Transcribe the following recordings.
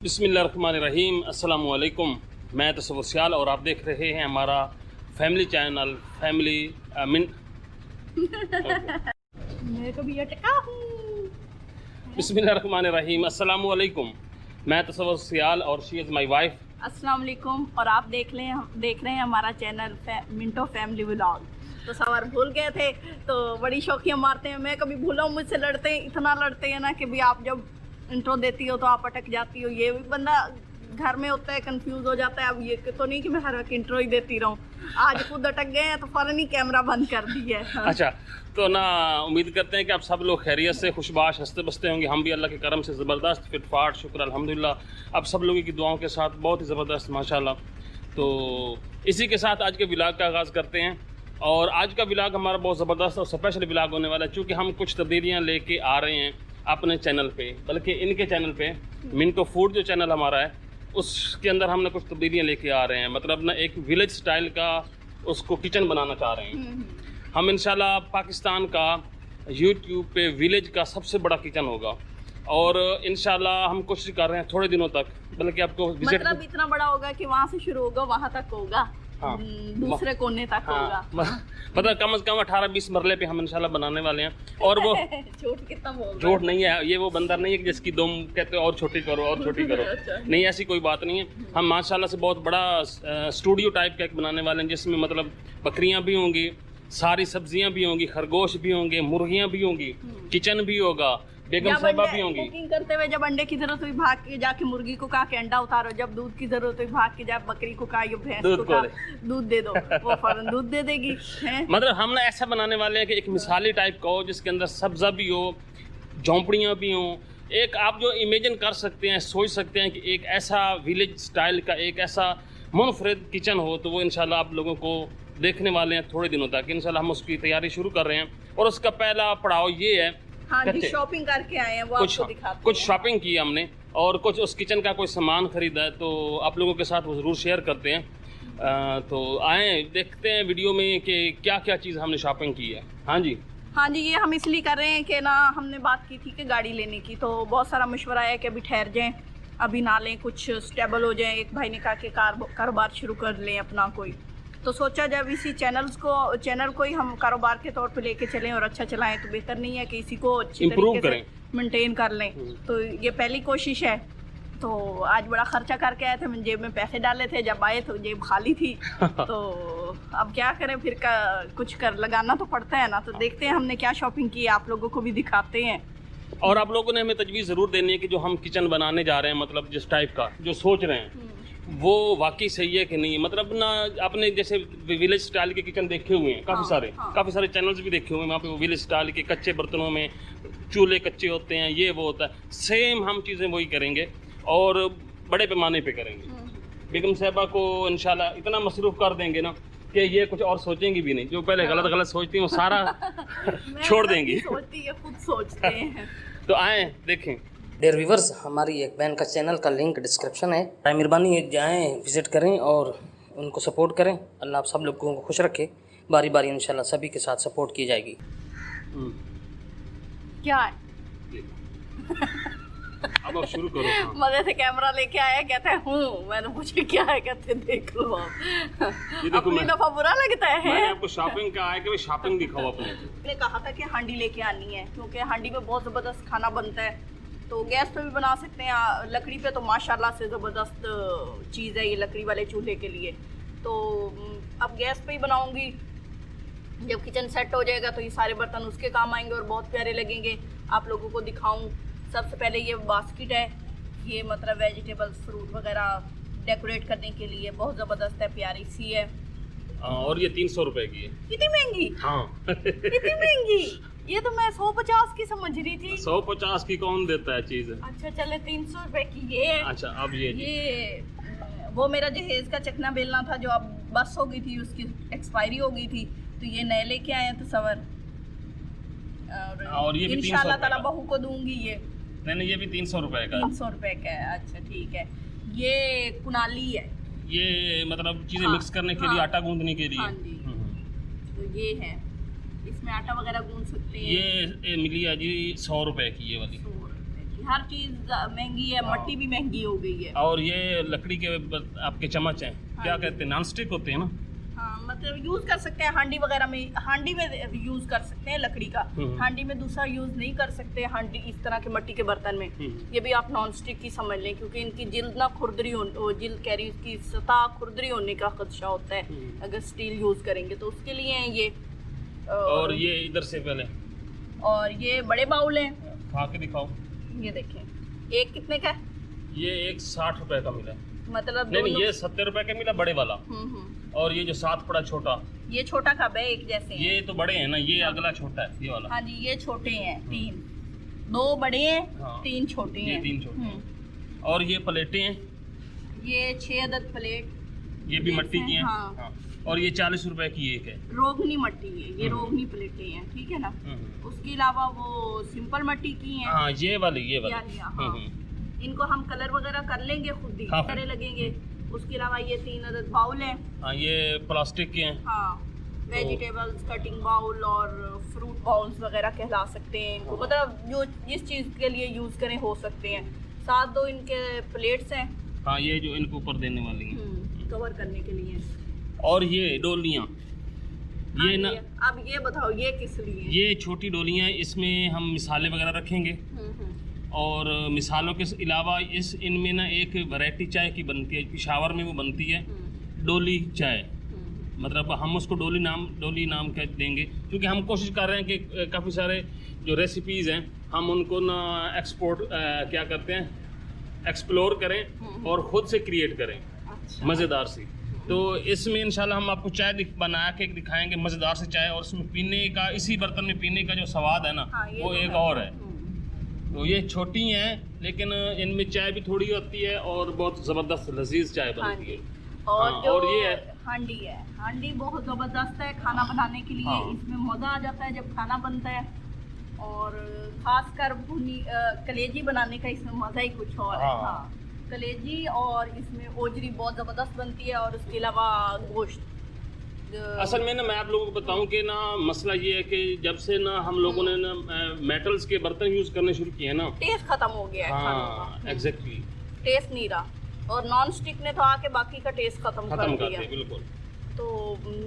बिस्मिल्लाहिर्रहमानिर्रहीम, अस्सलामु अलैकुम। मैं तसव्वुर सियाल और आप देख रहे हैं हमारा फैमिली चैनल फैमिली मैं तो भी अटका हूँ। बिस्मिल्लाहिर्रहमानिर्रहीम, अस्सलामु अलैकुम। मैं तसव्वुर सियाल और शी इज़ माई वाइफ। अस्सलाम वालेकुम। और आप देख रहे हैं हमारा चैनल मिंटो फैमिली व्लॉग। तो सवार भूल गए थे तो बड़ी शौकियाँ मारते हैं। मैं कभी भूला हूँ, मुझसे लड़ते हैं, इतना लड़ते हैं ना कि भी आप जब इंट्रो देती हो तो आप अटक जाती हो। ये भी बंदा घर में होता है, कंफ्यूज हो जाता है। अब ये तो नहीं कि मैं हर वक्त इंट्रो ही देती रहूँ। आज खुद अटक गए हैं तो फ़ौरन ही कैमरा बंद कर दिया है। अच्छा, तो ना उम्मीद करते हैं कि आप सब लोग खैरियत से खुशबाश हंसते बसते होंगे। हम भी अल्लाह के करम से ज़बरदस्त फिटफाट शुक्र अल्हम्दुलिल्लाह। अब सब लोगों की दुआओं के साथ बहुत ही ज़बरदस्त माशाल्लाह। तो इसी के साथ आज के व्लॉग का आगाज़ करते हैं। और आज का व्लॉग हमारा बहुत ज़बरदस्त और स्पेशल व्लॉग होने वाला है, चूँकि हम कुछ तब्दीलियाँ लेके आ रहे हैं अपने चैनल पे, बल्कि इनके चैनल पे मिंटो फूड जो चैनल हमारा है उसके अंदर हमने कुछ तब्दीलियाँ लेके आ रहे हैं। मतलब ना एक विलेज स्टाइल का उसको किचन बनाना चाह रहे हैं हम। इंशाल्लाह पाकिस्तान का यूट्यूब पे विलेज का सबसे बड़ा किचन होगा और इंशाल्लाह हम कोशिश कर रहे हैं थोड़े दिनों तक, बल्कि आपको मतलब इतना बड़ा होगा कि वहाँ से शुरू होगा वहाँ तक होगा। हाँ, दूसरे कोने तक होगा। मतलब कम से कम 18-20 मरले पे हम इंशाल्लाह बनाने वाले हैं। और वो झूठ कितना बोल रहा है? झूठ नहीं है, ये वो बंदर नहीं है कि जिसकी तुम कहते हो और छोटी करो और छोटी करो। अच्छा। नहीं, ऐसी कोई बात नहीं है। हम माशाल्लाह से बहुत बड़ा स्टूडियो टाइप का एक बनाने वाले हैं, जिसमें मतलब बकरियां भी होंगी, सारी सब्जियां भी होंगी, खरगोश भी होंगे, मुर्गियां भी होंगी, किचन भी होगा, बेगम साहिबा भी होंगी। कुकिंग करते हुए जब अंडे की जरूरत हुई भाग के जाके मुर्गी को कहा के अंडा उतारो, जब दूध की जरूरत हुई भाग के जा बकरी को कहा ये भैंस को कहा दूध दे दो, वो फौरन दूध दे देगी। मतलब हमने ऐसा बनाने वाले हैं कि एक मिसाली टाइप का हो, जिसके अंदर सब्जा भी हो, झोंपड़ियाँ भी हों। एक आप जो इमेजिन कर सकते हैं, सोच सकते हैं कि एक ऐसा विलेज स्टाइल का एक ऐसा मुनफरिद किचन हो, तो वो इंशाल्लाह आप लोगों को देखने वाले हैं थोड़े दिनों तक। इंशाल्लाह हम उसकी तैयारी शुरू कर रहे हैं और उसका पहला पड़ाव ये है। हाँ जी, शॉपिंग करके आए हैं, वो आपको दिखाते हैं। कुछ शॉपिंग की हमने और कुछ उस किचन का कोई सामान खरीदा है, तो आप लोगों के साथ वो ज़रूर शेयर करते हैं। तो आए देखते हैं वीडियो में कि क्या क्या चीज़ हमने शॉपिंग की है। हाँ जी, ये हम इसलिए कर रहे हैं कि ना हमने बात की थी कि गाड़ी लेने की, तो बहुत सारा मशवरा है कि अभी ठहर जाएं, अभी ना लें, कुछ स्टेबल हो जाएं। एक भाई ने कहा कि कारोबार शुरू कर लें अपना कोई, तो सोचा जब इसी चैनल को ही हम कारोबार के तौर पे लेके चलें और अच्छा चलाएं, तो बेहतर नहीं है कि इसी को अच्छी तरीके से मेंटेन कर लें। तो ये पहली कोशिश है। तो आज बड़ा खर्चा करके आए थे, मैंने जेब में पैसे डाले थे, जब आए तो जेब खाली थी। तो अब क्या करें, फिर कुछ कर लगाना तो पड़ता है ना। तो देखते हैं हमने क्या शॉपिंग की है, आप लोगों को भी दिखाते हैं। और आप लोगों ने हमें तजवीज़ ज़रूर देनी है कि जो हम किचन बनाने जा रहे हैं, मतलब जिस टाइप का जो सोच रहे हैं वो वाकई सही है कि नहीं। मतलब ना आपने जैसे विलेज स्टाइल के किचन देखे हुए हैं काफ़ी सारे चैनल्स भी देखे हुए हैं, वहाँ पे वो विलेज स्टाइल के कच्चे बर्तनों में चूल्हे कच्चे होते हैं, ये वो होता है। सेम हम चीज़ें वही करेंगे और बड़े पैमाने पे करेंगे। बेगम साहिबा को इंशाल्लाह इतना मसरूफ़ कर देंगे ना कि ये कुछ और सोचेंगे भी नहीं। जो पहले गलत सोचती हैं वो सारा छोड़ देंगी। खुद सोचते हैं। तो आए देखें। डियर व्यूवर्स, हमारी एक बहन का चैनल का लिंक डिस्क्रिप्शन है, मेहरबानी जाएं, विज़िट करें और उनको सपोर्ट करें। अल्लाह आप सब लोगों को खुश रखे। बारी बारी इंशाल्लाह सभी के साथ सपोर्ट की जाएगी। क्या है? अब आप शुरू करो। मजे से कैमरा लेके आया, कहते हैं मैंने पूछा क्या है, कहते देख लो आप। अपनी दफा बुरा लगता है। मैंने आपको शॉपिंग का आया कि शॉपिंग दिखाओ अपने। मैंने कहा था कि हांडी लेके आनी है, क्योंकि हांडी में बहुत ज़बरदस्त खाना बनता है। तो गैस पे भी बना सकते हैं, लकड़ी पे तो माशाल्लाह से ज़बरदस्त चीज़ है ये लकड़ी वाले चूल्हे के लिए। तो अब गैस पे ही बनाऊंगी। जब किचन सेट हो जाएगा तो ये सारे बर्तन उसके काम आएंगे और बहुत प्यारे लगेंगे। आप लोगों को दिखाऊं। सबसे पहले ये बास्केट है, ये मतलब वेजिटेबल्स फ्रूट वगैरह डेकोरेट करने के लिए बहुत ज़बरदस्त है, प्यारी सी है। और ये 300 रुपए की है। कितनी महंगी? हाँ कितनी महंगी? ये तो मैं 150 की समझ रही थी। 150 की कौन देता है चीज़? अच्छा चले 300 रुपए की ये है। अच्छा, अब ये वो मेरा जहेज का चकना बेलना था जो अब बस हो गई थी, उसकी एक्सपायरी हो गई थी, तो ये नए लेके आए हैं। तो सवर और ये भी इंशाल्लाह ताला बहू को दूंगी। ये नहीं, ये भी 300 रुपए का है। 300 रुपए का है। अच्छा ठीक है। ये कुनाली है, ये मतलब चीजें मिक्स करने के लिए, आटा गूंदने के लिए। हाँ जी। तो ये है, इसमें आटा वगैरह गूंद सकते हैं। ये मिली है जी 100 रुपए की, ये वाली। हर चीज महंगी है, मट्टी भी महंगी हो गई है। और ये लकड़ी के आपके चम्मच हैं, क्या कहते हैं, नॉन स्टिक होते हैं ना? हाँ, मतलब यूज कर सकते हैं हांडी वगैरह में, हांडी में यूज कर सकते हैं लकड़ी का, हांडी में दूसरा यूज नहीं कर सकते। हांडी इस तरह के मट्टी के बर्तन में ये भी आप नॉन स्टिक की समझ लें, क्योंकि इनकी जिल्द ना खुरदरी जिल्द कह रही उसकी सतह खुरदरी होने का खदशा होता है अगर स्टील यूज करेंगे, तो उसके लिए है ये। और ये इधर से पहले, और ये बड़े बाउल हैं, खा के दिखाओ। ये देखें, एक कितने का है? ये एक 60 रुपए का मिला, मतलब नहीं ये 70 रुपए का मिला बड़े वाला। और ये जो साथ पड़ा छोटा, ये छोटा कब है, एक जैसे ये तो बड़े हैं ना, ये अगला छोटा है ये वाला। हाँ जी, ये छोटे हैं, 3 2 बड़े हैं, 3 छोटे हैं। ये 3 छोटे हैं। और ये प्लेटें हैं, ये 6 अदद प्लेट, ये भी मट्टी की हैं। हाँ। और ये 40 रुपए की एक है, रोगनी मट्टी है, ये रोगनी प्लेटें हैं, ठीक है ना। उसके अलावा वो सिंपल मट्टी की हैं। हाँ ये वाली इनको हम कलर वगैरह कर लेंगे खुद ही, करे लगेंगे। उसके अलावा ये 3 अदद बाउल हैं। हाँ, ये प्लास्टिक के हैं। हाँ, वेजिटेबल्स कटिंग बाउल और फ्रूट बाउल्स वगैरह कहला सकते हैं इनको, मतलब जो जिस चीज़ के लिए यूज़ करें हो सकते हैं। साथ 2 इनके प्लेट्स हैं। हाँ, ये जो इनको ऊपर देने वाली हैं कवर करने के लिए। और ये डोलियाँ, ये ना, अब ये बताओ ये किस लिए? ये छोटी डोलियाँ, इसमें हम मिसाले वगैरह रखेंगे। और मिसालों के अलावा इनमें ना एक वैरायटी चाय की बनती है, पिशावर में वो बनती है डोली चाय, मतलब हम उसको डोली नाम कह देंगे, क्योंकि हम कोशिश कर रहे हैं कि काफ़ी सारे जो रेसिपीज़ हैं हम उनको ना क्या करते हैं, एक्सप्लोर करें और ख़ुद से क्रिएट करें। अच्छा। मज़ेदार सी। तो इसमें इंशाल्लाह हम आपको चाय बना के दिखाएंगे, मज़ेदार से चाय, और उसमें पीने का, इसी बर्तन में पीने का जो स्वाद है ना, वो तो एक और है। तो ये छोटी हैं, लेकिन इनमें चाय भी थोड़ी होती है और बहुत ज़बरदस्त लजीज चाय बनती है। और ये हांडी है, हांडी बहुत ज़बरदस्त है खाना बनाने के लिए। इसमें मज़ा आ जाता है जब खाना बनता है, और ख़ासकर कलेजी बनाने का इसमें मज़ा ही कुछ और है। हाँ, कलेजी, और इसमें ओजरी बहुत ज़बरदस्त बनती है, और उसके अलावा गोश्त। असल में ना मैं आप लोगों को बताऊं कि ना मसला ये है कि जब से ना हम लोगों ने ना मेटल्स के बर्तन यूज करने शुरू किए ना, टेस्ट खत्म हो गया है खानों का। एग्जैक्टली, टेस्ट नहीं रहा, और नॉन स्टिक ने तो आके बाकी का टेस्ट खत्म कर दिया। बिल्कुल। तो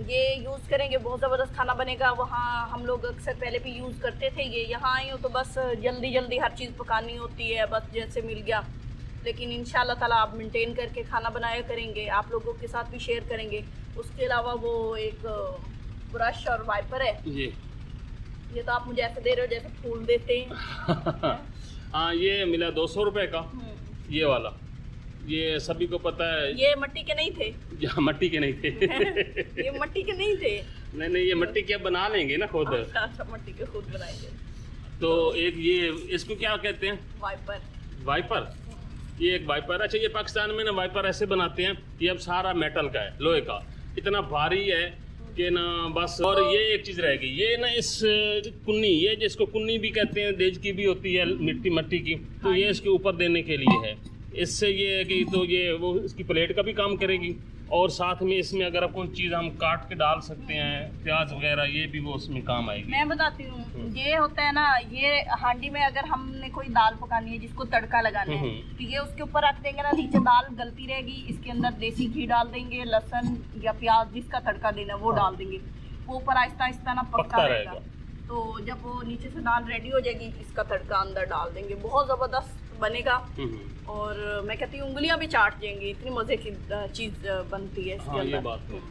ये यूज़ करेंगे, बहुत ज़बरदस्त खाना बनेगा। वहाँ हम लोग अक्सर पहले भी यूज़ करते थे, ये यहाँ आई हूँ तो बस जल्दी हर चीज़ पकानी होती है, बस जैसे मिल गया। लेकिन इंशाल्लाह ताला आप मेंटेन करके खाना बनाया करेंगे, आप लोगों के साथ भी शेयर करेंगे। उसके अलावा वो एक ब्रश और वाइपर है, ये तो आप मुझे ऐसे दे रहे हो जैसे फूल देते हैं। हाँ, ये मिला 200 रुपए का, ये वाला, ये सभी को पता है। ये मट्टी के नहीं थे? मट्टी के नहीं थे। ये मट्टी के नहीं थे? नहीं, ये मट्टी के अब बना लेंगे ना खुद। अच्छा, मट्टी के खुद बनाएंगे। तो एक ये, इसको क्या कहते हैं? वाइपर। ये एक वाइपर। अच्छा, ये पाकिस्तान में ना वाइपर ऐसे बनाते हैं, ये अब सारा मेटल का है, लोहे का, इतना भारी है कि ना बस। और ये एक चीज़ रहेगी, ये ना इस कुन्नी, ये जिसको कुन्नी भी कहते हैं, देज की भी होती है, मट्टी की, तो ये इसके ऊपर देने के लिए है। इससे ये है कि तो ये वो इसकी प्लेट का भी काम करेगी, और साथ में इसमें अगर आप कोई चीज़ हम काट के डाल सकते हैं, प्याज वगैरह, ये भी वो उसमें काम आएगी। मैं बताती हूँ, ये होता है ना, ये हांडी में अगर हमने कोई दाल पकानी है जिसको तड़का लगाना है, तो ये उसके ऊपर रख देंगे ना, नीचे दाल गलती रहेगी, इसके अंदर देसी घी डाल देंगे, लहसुन या प्याज जिसका तड़का देना वो डाल देंगे, वो ऊपर आहिस्ता आहिस्ता ना पकता रहेगा। तो जब वो नीचे से दाल रेडी हो जाएगी, इसका तड़का अंदर डाल देंगे, बहुत ज़बरदस्त बनेगा। और मैं कहती हूँ उंगलियां भी चाट जाएंगी, इतनी मज़े की चीज़ बनती है इसके अंदर। ये बात है।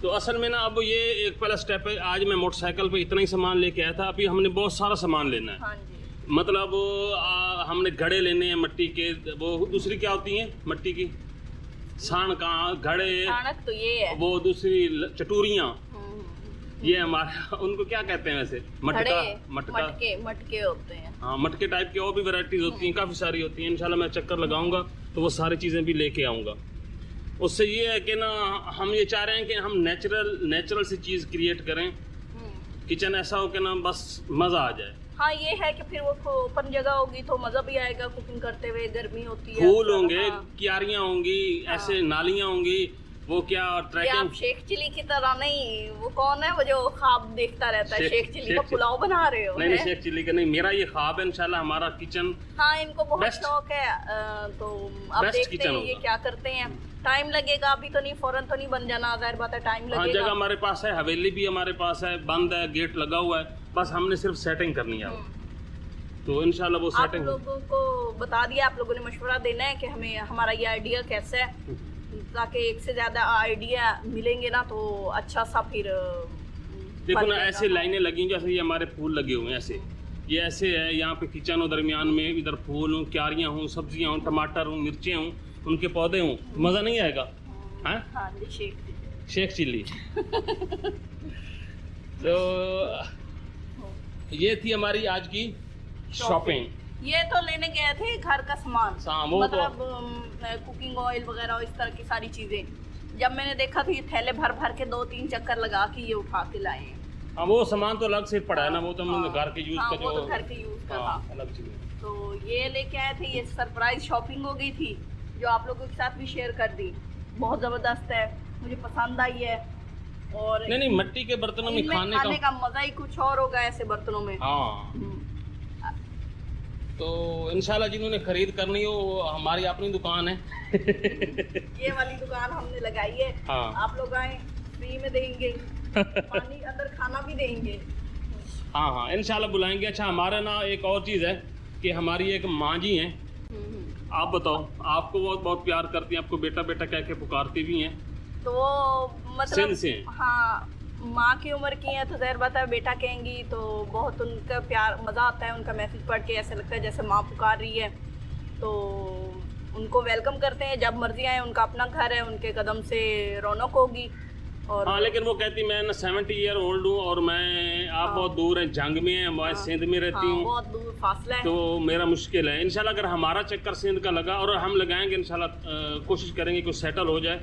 तो असल में ना अब ये एक पहला स्टेप है। आज मैं मोटरसाइकिल पे इतना ही सामान लेके आया था, अभी हमने बहुत सारा सामान लेना है। हाँ जी। मतलब हमने घड़े लेने हैं मट्टी के, वो दूसरी क्या होती हैं मट्टी की, साण का घड़े, साणक तो ये है, वो दूसरी चटूरियाँ, ये हमारे उनको क्या कहते हैं वैसे, मटके होते हैं। हाँ, मटके टाइप के और भी वैरायटीज होती हैं, काफ़ी सारी होती हैं। इंशाल्लाह मैं चक्कर लगाऊंगा तो वो सारी चीज़ें भी लेके आऊँगा। उससे ये है कि ना हम ये चाह रहे हैं कि हम नेचुरल सी चीज़ क्रिएट करें, किचन ऐसा हो कि ना बस मज़ा आ जाए। हाँ, ये है कि फिर वो ओपन जगह होगी तो मज़ा भी आएगा कुकिंग करते हुए, गर्मी होती है, फूल होंगे, क्यारियाँ होंगी, ऐसे नालियाँ होंगी, वो क्या ये आप ट्रैकिंग शेख चिली की तरह नहीं, वो कौन है वो जो ख्वाब देखता रहता है, शेख चिली का पुलाव बना रहे हो? नहीं नहीं, हैं? शेख चिल्ली का नहीं, मेरा ये ख्वाब है इंशाल्लाह हमारा किचन हाँ, इनको बहुत Best- शौक है। तो अब Best देखते kitchen हैं ये होगा। क्या करते हैं। टाइम लगेगा, अभी तो नहीं, फौरन तो नहीं बन जाना, जाहिर बात है टाइम हाँ, जगह लगेगा। हमारे पास है, हवेली भी हमारे पास है, बंद है, गेट लगा हुआ है, बस हमने सिर्फ सेटिंग करनी है अब। तो इंशाल्लाह वो आप सेटिंग लोगों को बता दिया, आप लोगों ने मशवरा देना है कि हमें हमारा ये आइडिया कैसा है, ताकि एक से ज्यादा आइडिया मिलेंगे ना तो अच्छा सा फिर देखो बन ना, जाएगा। ऐसे लाइनें लगी जैसे ये हमारे फूल लगे हुए हैं, ऐसे ये ऐसे है, यहाँ पे किचन हो, दरमियान में इधर फूल हूँ, क्यारियाँ हूँ, सब्जियाँ हूँ, टमाटर हूँ, मिर्चें हूँ, उनके पौधे हूँ, मज़ा नहीं आएगा? हाँ, हाँ जी, शेख शेख चिल्ली। तो ये थी हमारी आज की शॉपिंग। ये तो लेने गए थे घर का सामान, हाँ, वो मतलब कुकिंग ऑयल वगैरह और इस तरह की सारी चीजें। जब मैंने देखा तो ये थैले भर भर के 2-3 चक्कर लगा के ये उठा के लाए हैं। हाँ, वो सामान तो अलग से पड़ा है ना, वो तो हमने घर के यूज हाँ, का वो जो तो घर के यूज का हाँ, था। अलग चीज है। तो ये लेके आए थे, ये सरप्राइज शॉपिंग हो गई थी जो आप लोगों के साथ भी शेयर कर दी। बहुत जबरदस्त है, मुझे पसंद आई है। और नहीं नहीं, मिट्टी के बर्तनों में इनमें खाने का मजा ही कुछ और होगा ऐसे बर्तनों में। हाँ। हम्म। तो इंशाल्लाह जिन्होंने खरीद करनी हो वो हमारी अपनी दुकान है। ये वाली दुकान हमने लगाई है। हाँ। आप लोग आए, फ्री में देंगे, पानी अंदर खाना भी देंगे। हाँ हाँ, इंशाल्लाह बुलाएंगे। अच्छा, हमारा ना एक और चीज़ है कि हमारी एक माँ जी हैं, आप बताओ, आपको बहुत बहुत प्यार करती हैं, आपको बेटा बेटा कह के पुकारती भी हैं। तो वो मतलब सिंध से हैं। हाँ, माँ की उम्र की है तो ज़ाहिर बात है बेटा कहेंगी तो बहुत उनका प्यार, मज़ा आता है उनका मैसेज पढ़ के, ऐसा लगता है जैसे माँ पुकार रही है। तो उनको वेलकम करते हैं, जब मर्जी आए, उनका अपना घर है, उनके कदम से रौनक होगी। और हाँ, लेकिन वो कहती मैं ना 70 ईयर ओल्ड हूँ और मैं आप बहुत दूर हैं, जंग में हैं, मैं सिंध में रहती हाँ, हूँ, बहुत दूर फासला है। तो मेरा मुश्किल है। इंशाल्लाह अगर हमारा चक्कर सिंध का लगा और हम लगाएंगे, इंशाल्लाह कोशिश करेंगे कि सेटल हो जाए।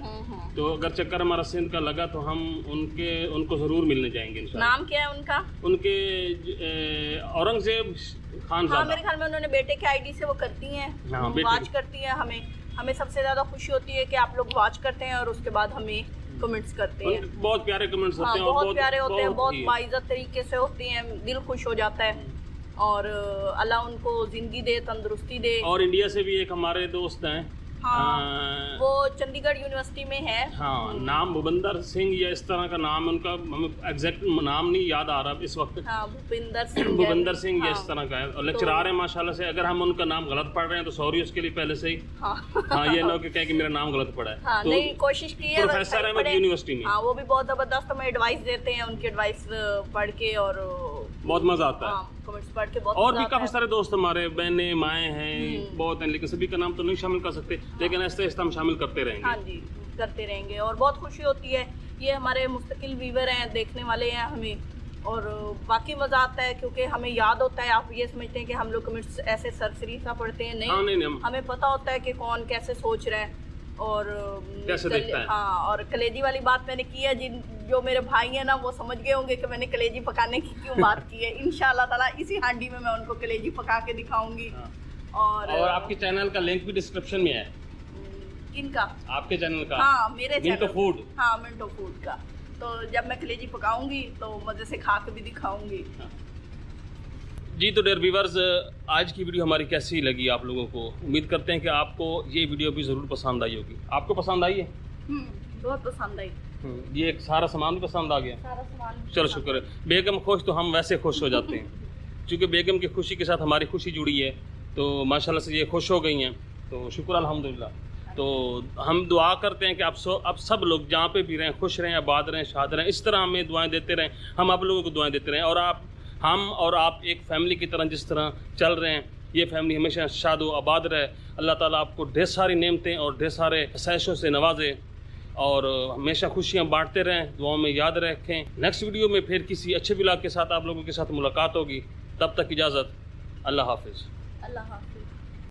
तो अगर चक्कर हमारा सिंध का लगा तो हम उनको ज़रूर मिलने जाएंगे इंशाल्लाह। नाम क्या है उनका? उनके औरंगजेब खान हाँ, ज़ादा। मेरे ख्याल में उन्होंने बेटे के आईडी से वो करती हैं, हाँ, बेटे वॉच की। करती हैं। हमें सबसे ज़्यादा खुशी होती है कि आप लोग वॉच करते हैं और उसके बाद हमें कमेंट्स करते हैं। उनके बहुत प्यारे कमेंट्स होते हाँ, हैं और बहुत प्यारे होते हैं, बहुत ही- बाइज्जत तरीके से होती हैं, दिल खुश हो जाता है। और अल्लाह उनको जिंदगी दे, तंदुरुस्ती दे। और इंडिया से भी एक हमारे दोस्त हैं, हाँ, वो चंडीगढ़ यूनिवर्सिटी में है। हाँ, नाम भूपिंदर सिंह या इस तरह का नाम है उनका, हमें एग्जैक्ट नाम नहीं याद आ रहा इस वक्त। हाँ, भूपिंदर सिंह। भूपिंदर सिंह या हाँ, इस तरह का है और लेक्चरार है माशाल्लाह से। अगर हम उनका नाम गलत पढ़ रहे हैं तो सॉरी उसके लिए पहले से ही। हाँ, हाँ, ये ना कि कहें कि मेरा नाम गलत पड़ा है। हाँ, तो नहीं, कोशिश की है। प्रोफेसर है पढ़े- यूनिवर्सिटी में। हाँ, वो भी बहुत जबरदस्त हमें एडवाइस देते हैं, उनकी एडवाइस पढ़ के और बहुत मजा आता है। हाँ, कमेंट्स पढ़ के बहुत और मजा भी आता काफी है। सारे दोस्त हमारे, बहनें माएँ हैं, बहुत हैं, लेकिन सभी का नाम तो नहीं शामिल कर सकते, लेकिन ऐसे ऐसे हम शामिल करते हाँ रहेंगे। जी, करते रहेंगे और बहुत खुशी होती है। ये हमारे मुस्तकिल व्यूवर हैं, देखने वाले हैं हमें, और बाकी मज़ा आता है क्योंकि हमें याद होता है। आप ये समझते हैं कि हम लोग कमेंट्स ऐसे सरसरी सा पढ़ते हैं, हाँ, नहीं, नहीं, हमें पता होता है कि कौन कैसे सोच रहा है और कैसे देखता है। हाँ, और कलेजी वाली बात मैंने की है, जो मेरे भाई हैं ना वो समझ गए होंगे कि मैंने कलेजी पकाने की क्यों बात की है। इंशाल्लाह ताला इसी हांडी में मैं उनको कलेजी पका के दिखाऊंगी। हाँ। और आपके चैनल का लिंक भी डिस्क्रिप्शन में है, किनका? आपके चैनल का। हाँ, मेरे मिंटो चैनल, फूड। हाँ, मिंटो फूड का। तो जब मैं कलेजी पकाऊंगी तो मजे से खा के भी दिखाऊंगी। जी, तो डियर व्यूअर्स, आज की वीडियो हमारी कैसी लगी आप लोगों को? उम्मीद करते हैं कि आपको ये वीडियो भी ज़रूर पसंद आई होगी। आपको पसंद आई है? बहुत पसंद आई, ये एक सारा सामान भी पसंद आ गया? सारा सामान भी चलो, पसंद शुक्र है। बेगम खुश तो हम वैसे खुश हो जाते हैं क्योंकि बेगम की खुशी के साथ हमारी खुशी जुड़ी है, तो माशाल्लाह से ये खुश हो गई हैं, तो शुक्र अल्हम्दुलिल्लाह। तो हम दुआ करते हैं कि आप सब लोग जहाँ पे भी रहें, खुश रहें, आबाद रहें, शाद रहें, इस तरह हमें दुआएं देते रहें, हम आप लोगों को दुआएं देते रहें, और हम और आप एक फ़ैमिली की तरह जिस तरह चल रहे हैं, ये फैमिली हमेशा शाद व आबाद रहे। अल्लाह ताला आपको ढेर सारी नेमतें और ढेर सारे आसाइशों से नवाजे और हमेशा खुशियाँ बांटते रहें, दुआओं में याद रखें। नेक्स्ट वीडियो में फिर किसी अच्छे व्लॉग के साथ आप लोगों के साथ मुलाकात होगी। तब तक इजाज़त, अल्लाह हाफिज़। अल्लाह हाफ़िज़।